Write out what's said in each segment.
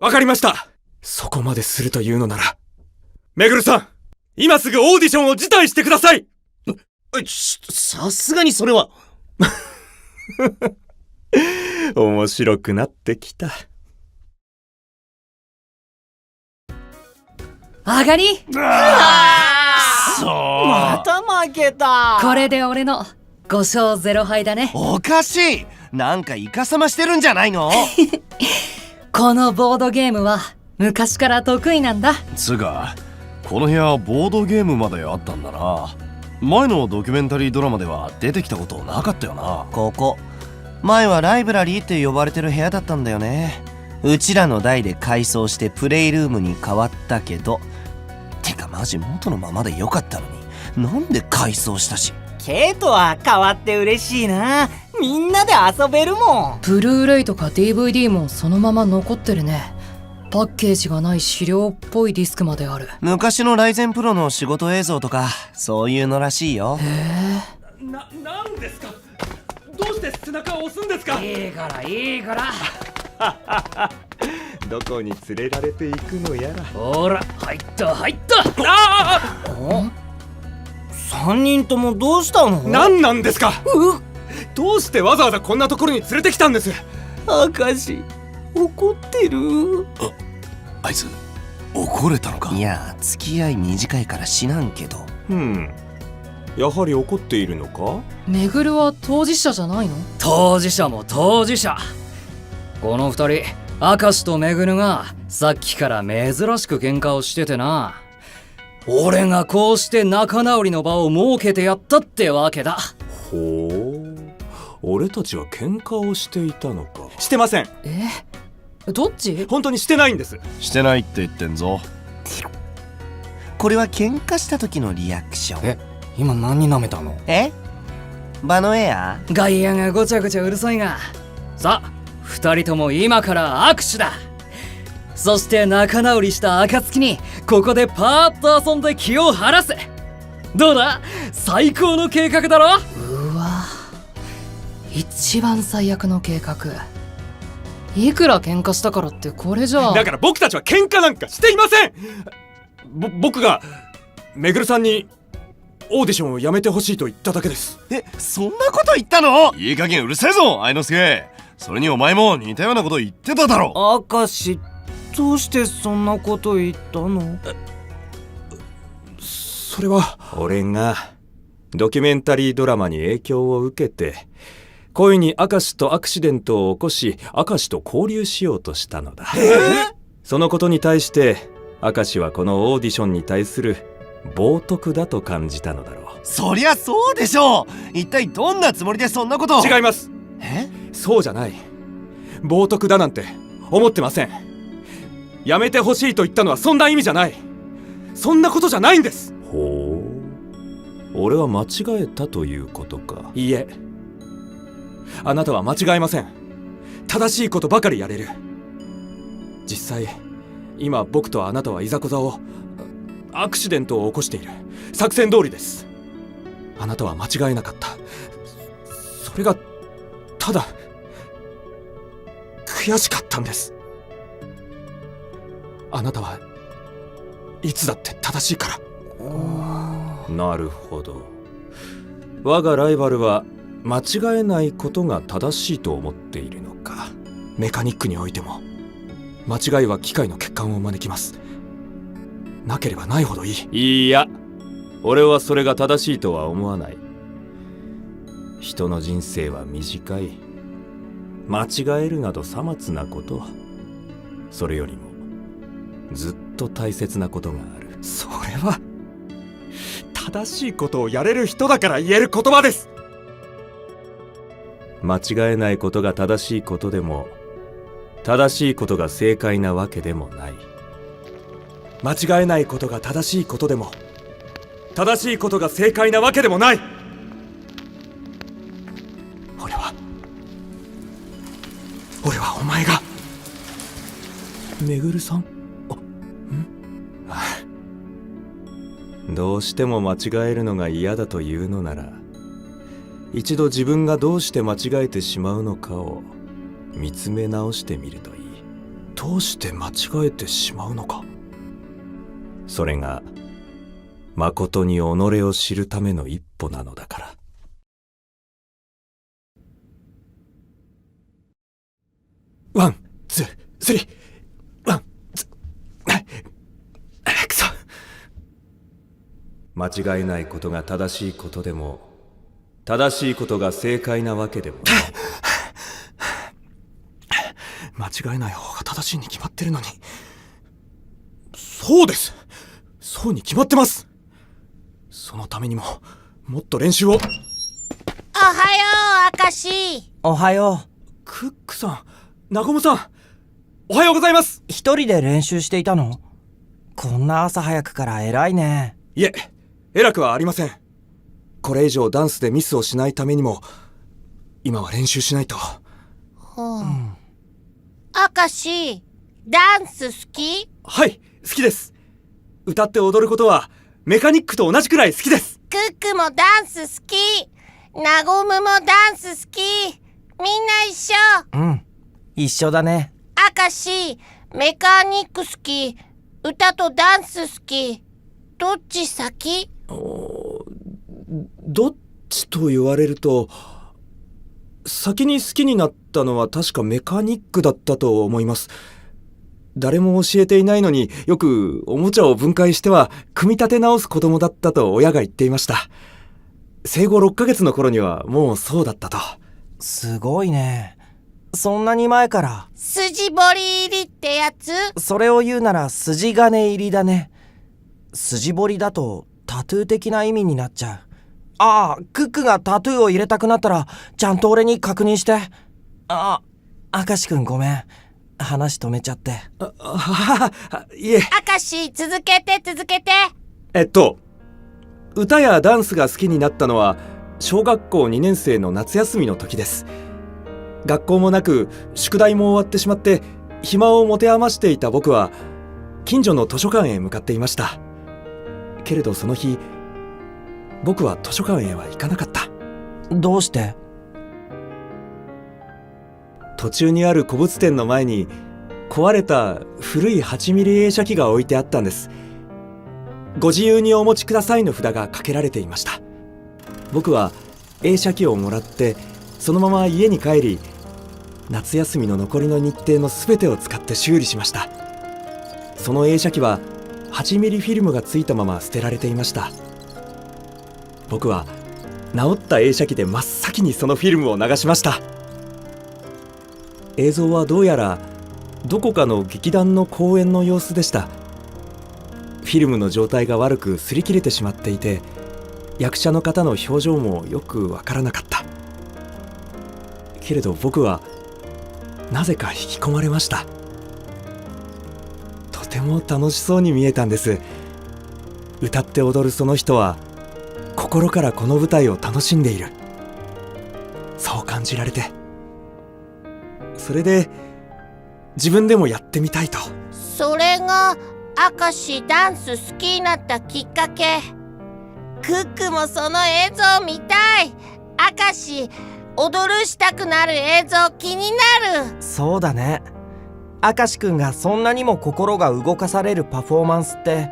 わかりました。そこまでするというのなら、めぐるさん、今すぐオーディションを辞退してください。さすがにそれは。面白くなってきた。あがり、また負けた。これで俺の5勝0敗だね。おかしい。なんかイカサマしてるんじゃないの？このボードゲームは昔から得意なんだ。つうか、この部屋ボードゲームまであったんだな。前のドキュメンタリードラマでは出てきたことなかったよな。ここ前はライブラリーって呼ばれてる部屋だったんだよね。うちらの代で改装してプレイルームに変わったけど、てかマジ元のままでよかったのに、なんで改装したし。ケイトは変わって嬉しいな。みんなで遊べるもん。ブルーレイとか DVD もそのまま残ってるね。パッケージがない資料っぽいディスクまである。昔のライゼンプロの仕事映像とかそういうのらしいよ。なんですか。どうして背中を押すんですか。いいからいいから。どこに連れられていくのやら。ほら入った入った。3人ともどうしたの？何なんですか。どうしてわざわざこんなところに連れてきたんです。明石怒ってる？あいつ怒れたのか。いや付き合い短いから知らんけど。やはり怒っているのか。めぐるは当事者じゃないの？当事者も当事者。この二人、明石とめぐるがさっきから珍しく喧嘩をしててな。俺がこうして仲直りの場を設けてやったってわけだ。ほう、俺たちは喧嘩をしていたのか。してません。どっち？本当にしてないんです。してないって言ってんぞ。これは喧嘩した時のリアクション。今何舐めたの？バノエア？外野がごちゃごちゃうるさいが、さあ二人とも今から握手だ。そして仲直りした暁にここでパーッと遊んで気を晴らせ。どうだ、最高の計画だろ。うわ、一番最悪の計画。いくら喧嘩したからってこれじゃ。だから僕たちは喧嘩なんかしていません。僕がめぐるさんにオーディションをやめてほしいと言っただけです。そんなこと言ったの？いい加減うるせえぞ愛之助。それにお前も似たようなこと言ってただろ。明石、どうしてそんなこと言ったの？それは俺がドキュメンタリードラマに影響を受けて恋に明石とアクシデントを起こし、明石と交流しようとしたのだ。そのことに対して明石はこのオーディションに対する冒涜だと感じたのだろう。そりゃそうでしょう。一体どんなつもりでそんなことを。違います。そうじゃない。冒涜だなんて思ってません。やめてほしいと言ったのはそんな意味じゃない。そんなことじゃないんです。ほう、俺は間違えたということか。いいえ、あなたは間違えません。正しいことばかりやれる。実際今僕とあなたはいざこざを、アクシデントを起こしている。作戦通りです。あなたは間違えなかった。それがただ悔しかったんです。あなたはいつだって正しいから。なるほど。我がライバルは間違えないことが正しいと思っているのか。メカニックにおいても間違いは機械の欠陥を招きます。なければないほどいい。いや、俺はそれが正しいとは思わない。人の人生は短い。間違えるなどさまつなこと、それよりもずっと大切なことがある。それは正しいことをやれる人だから言える言葉です。間違えないことが正しいことでも、正しいことが正解なわけでもない。間違えないことが正しいことでも、正しいことが正解なわけでもない。俺はお前がめぐるさん。どうしても間違えるのが嫌だというのなら、一度自分がどうして間違えてしまうのかを見つめ直してみるといい。どうして間違えてしまうのか。それが誠に己を知るための一歩なのだから。ワン、ツー、スリー、ワン、ツー、くそ。間違えないことが正しいことでも、正しいことが正解なわけでもない。間違えない方が正しいに決まってるのに。そうです、そうに決まってます。そのためにももっと練習を。おはよう、明石。おはよう。クックさん、ナゴムさん、おはようございます。一人で練習していたの？こんな朝早くから偉いね。いえ、偉くはありません。これ以上ダンスでミスをしないためにも今は練習しないと。明石、ダンス好き？はい、好きです。歌って踊ることはメカニックと同じくらい好きです。クックもダンス好き。ナゴムもダンス好き。みんな一緒。うん、一緒だね。明石、メカニック好き。歌とダンス好き。どっち先？どっちと言われると、先に好きになったのは確かメカニックだったと思います。誰も教えていないのによくおもちゃを分解しては組み立て直す子供だったと親が言っていました。生後6ヶ月の頃にはもうそうだったと。すごいね。そんなに前から。筋彫り入りってやつ？それを言うなら筋金入りだね。筋彫りだとタトゥー的な意味になっちゃう。ああ、クックがタトゥーを入れたくなったらちゃんと俺に確認して。あ、明石くんごめん。話止めちゃって。いえ。明石、続けて続けて。歌やダンスが好きになったのは小学校2年生の夏休みの時です。学校もなく宿題も終わってしまって暇を持て余していた僕は近所の図書館へ向かっていました。けれどその日、僕は図書館へは行かなかった。どうして？途中にある古物店の前に壊れた古い 8mm 映写機が置いてあったんです。ご自由にお持ちくださいの札がかけられていました。僕は映写機をもらってそのまま家に帰り、夏休みの残りの日程の全てを使って修理しました。その映写機は 8mm フィルムがついたまま捨てられていました。僕は直った映写機で真っ先にそのフィルムを流しました。映像はどうやらどこかの劇団の公演の様子でした。フィルムの状態が悪く擦り切れてしまっていて、役者の方の表情もよくわからなかった。けれど僕はなぜか引き込まれました。とても楽しそうに見えたんです。歌って踊るその人は心からこの舞台を楽しんでいる、そう感じられて、それで自分でもやってみたいと。それが明石ダンス好きになったきっかけ。クックもその映像見たい。明石、踊るしたくなる映像気になる。そうだね。明石くんがそんなにも心が動かされるパフォーマンスって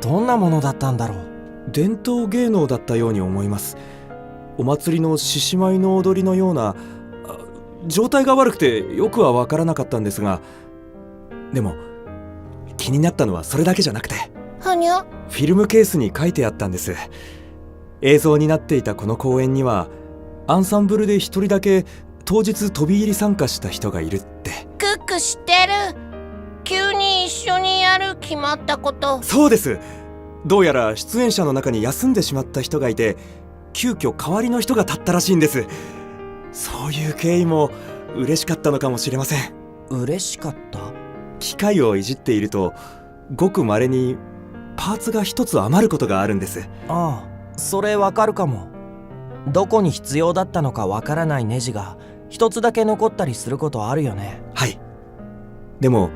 どんなものだったんだろう。伝統芸能だったように思います。お祭りの獅子舞の踊りのような。状態が悪くてよくは分からなかったんですが、でも気になったのはそれだけじゃなくて、ふにゃ？フィルムケースに書いてあったんです。映像になっていたこの公演にはアンサンブルで一人だけ当日飛び入り参加した人がいるって。クック知ってる？急に一緒にやる決まったこと。そうです。どうやら出演者の中に休んでしまった人がいて、急遽代わりの人が立ったらしいんです。そういう経緯も嬉しかったのかもしれません。嬉しかった？機械をいじっているとごく稀にパーツが一つ余ることがあるんです。ああ、それわかるかも。どこに必要だったのかわからないネジが一つだけ残ったりすることあるよね。はい。でも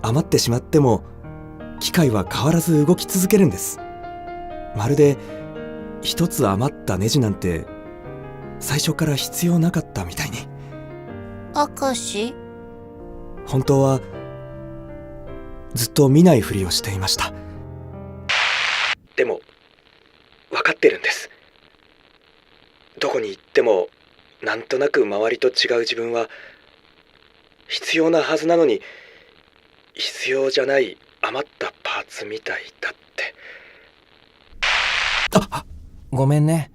余ってしまっても機械は変わらず動き続けるんです。まるで一つ余ったネジなんて最初から必要なかったみたいに。明石、本当はずっと見ないふりをしていました。でも分かってるんです。どこに行ってもなんとなく周りと違う自分は必要なはずなのに必要じゃない余ったパーツみたいだって。ごめんね。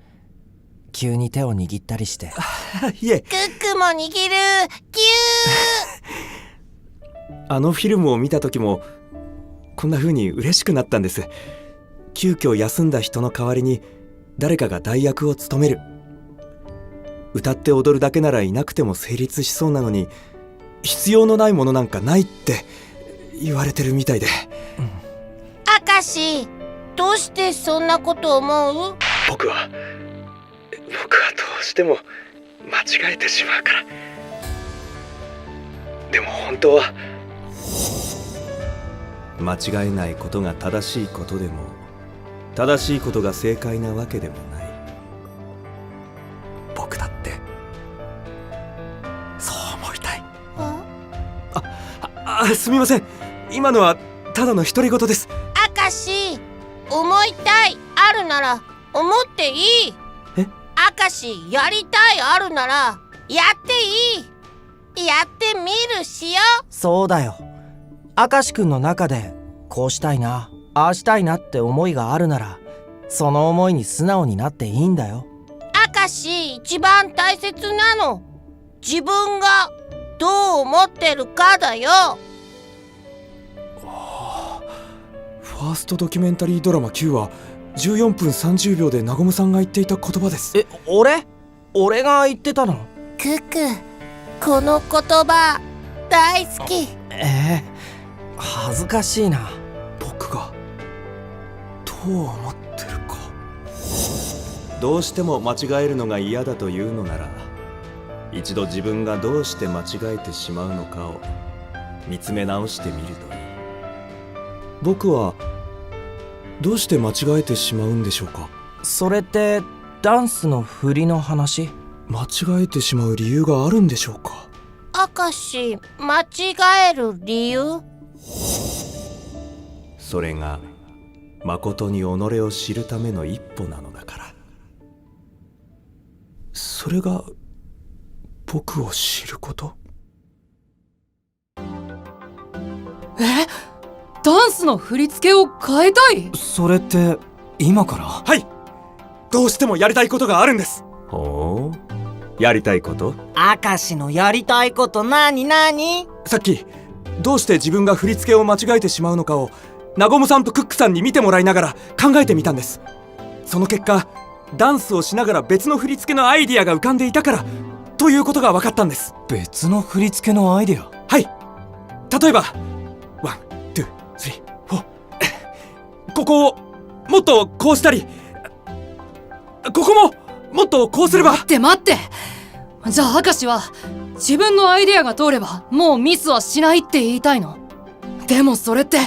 急に手を握ったりして。いえ、クックも握る。キュあのフィルムを見た時もこんな風に嬉しくなったんです。急遽休んだ人の代わりに誰かが代役を務める。歌って踊るだけならいなくても成立しそうなのに必要のないものなんかないって言われてるみたいで。明石、どうしてそんなこと思う？僕はどうしても間違えてしまうから。でも本当は間違えないことが正しいことでも正しいことが正解なわけでもない。僕だってそう思いたい。すみません、今のはただの独り言です。明石、思いたいあるなら思っていい。え？明石、やりたいあるならやっていい。やってみるしよ。そうだよ。明石くんの中でこうしたいな、ああしたいなって思いがあるならその思いに素直になっていいんだよ。明石、一番大切なの自分がどう思ってるかだよ。ファーストドキュメンタリードラマ9は14分30秒でなごむさんが言っていた言葉です。俺が言ってたの？クック、この言葉大好き。恥ずかしいな。僕がどう思ってるか。どうしても間違えるのが嫌だというのなら一度自分がどうして間違えてしまうのかを見つめ直してみるといい。僕はどうして間違えてしまうんでしょうか。それってダンスの振りの話？間違えてしまう理由があるんでしょうか。明石、間違える理由？それが誠に己を知るための一歩なのだから。それが僕を知ること？ダンスの振り付けを変えたい？それって今から？はい、どうしてもやりたいことがあるんです。ほう、やりたいこと？明石のやりたいことなに？さっきどうして自分が振り付けを間違えてしまうのかをなごむさんとクックさんに見てもらいながら考えてみたんです。その結果ダンスをしながら別の振り付けのアイディアが浮かんでいたからということが分かったんです。別の振り付けのアイデア？はい、例えばワン、ツー、スリー、フォーここをもっとこうしたりここももっとこうすれば。待ってじゃあ明石は自分のアイデアが通ればもうミスはしないって言いたいの？でもそれって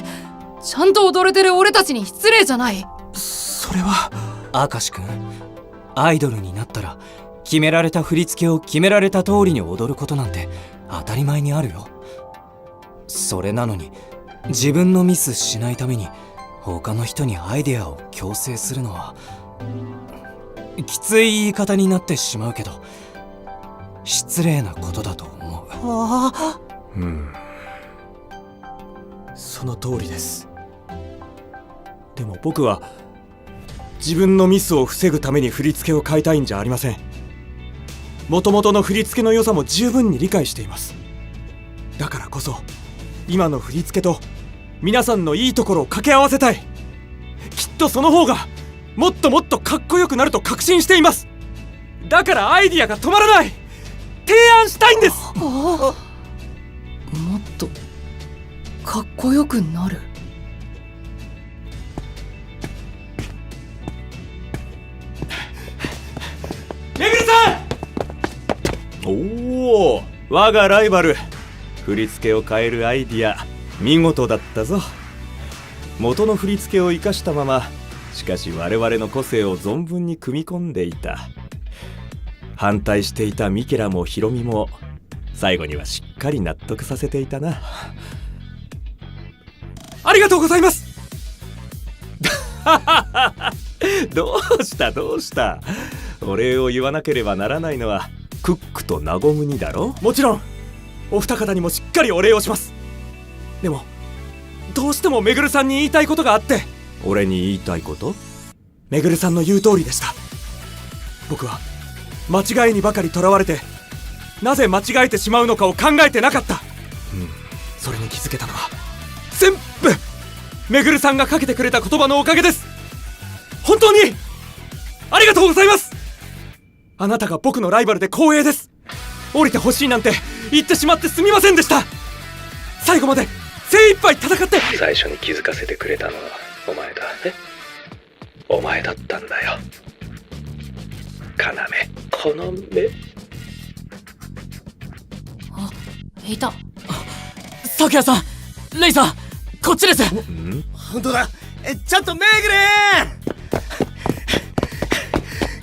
ちゃんと踊れてる俺たちに失礼じゃない？それは明石くん、アイドルになったら決められた振り付けを決められた通りに踊ることなんて当たり前にあるよ。それなのに自分のミスしないために他の人にアイデアを強制するのはきつい言い方になってしまうけど失礼なことだと思う。その通りです。でも僕は自分のミスを防ぐために振り付けを変えたいんじゃありません。元々の振り付けの良さも十分に理解しています。だからこそ今の振り付けと皆さんのいいところを掛け合わせたい。きっとその方がもっともっとかっこよくなると確信しています。だからアイディアが止まらない。提案したいんです。もっとかっこよくなる？めぐるさん！おお、我がライバル。振り付けを変えるアイディア見事だったぞ。元の振り付けを生かしたまま、しかし我々の個性を存分に組み込んでいた。反対していたミケラもヒロミも最後にはしっかり納得させていたな。ありがとうございます。どうしたお礼を言わなければならないのはクックとナゴムにだろ。もちろんお二方にもしっかりお礼をします。でもどうしてもめぐるさんに言いたいことがあって。俺に言いたいこと？めぐるさんの言う通りでした。僕は間違いにばかりとらわれて、なぜ間違えてしまうのかを考えてなかった。それに気づけたのは全部めぐるさんがかけてくれた言葉のおかげです。本当にありがとうございます。あなたが僕のライバルで光栄です。降りてほしいなんて言ってしまってすみませんでした。最後まで精一杯戦って。最初に気づかせてくれたのはお前だ。お前だったんだよ、要。この目。あ、いた。咲夜さん、レイさん、こっちです。本当だ。ちょっとめぐれ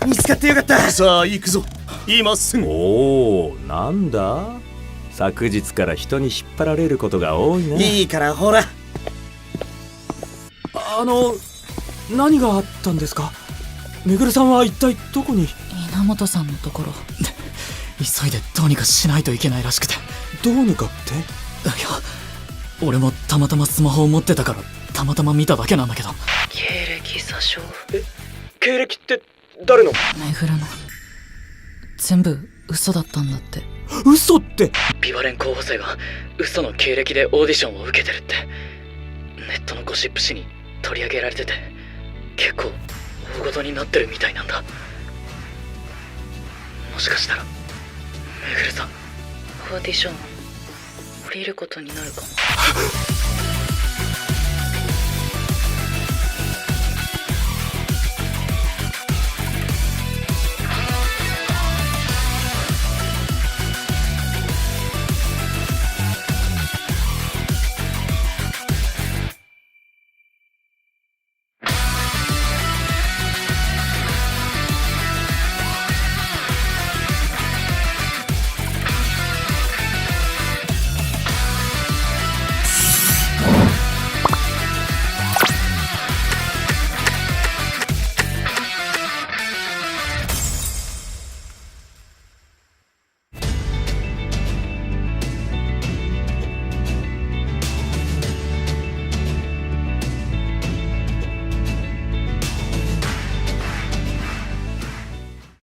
見つかってよかった。さあ行くぞ、今すぐ。おお、なんだ、昨日から人に引っ張られることが多いね。いいからほら。何があったんですか？めぐるさんは一体どこに？稲本さんのところ。急いでどうにかしないといけないらしくて。どうにかって？いや、俺もたまたまスマホを持ってたからたまたま見ただけなんだけど。経歴詐称。経歴って誰の？めぐるの。全部嘘だったんだって。嘘って？ビバレン候補生が嘘の経歴でオーディションを受けてるってネットのゴシップ誌に取り上げられてて、結構大ごとになってるみたいなんだ。もしかしたらめぐるさんオーディション降りることになるかも。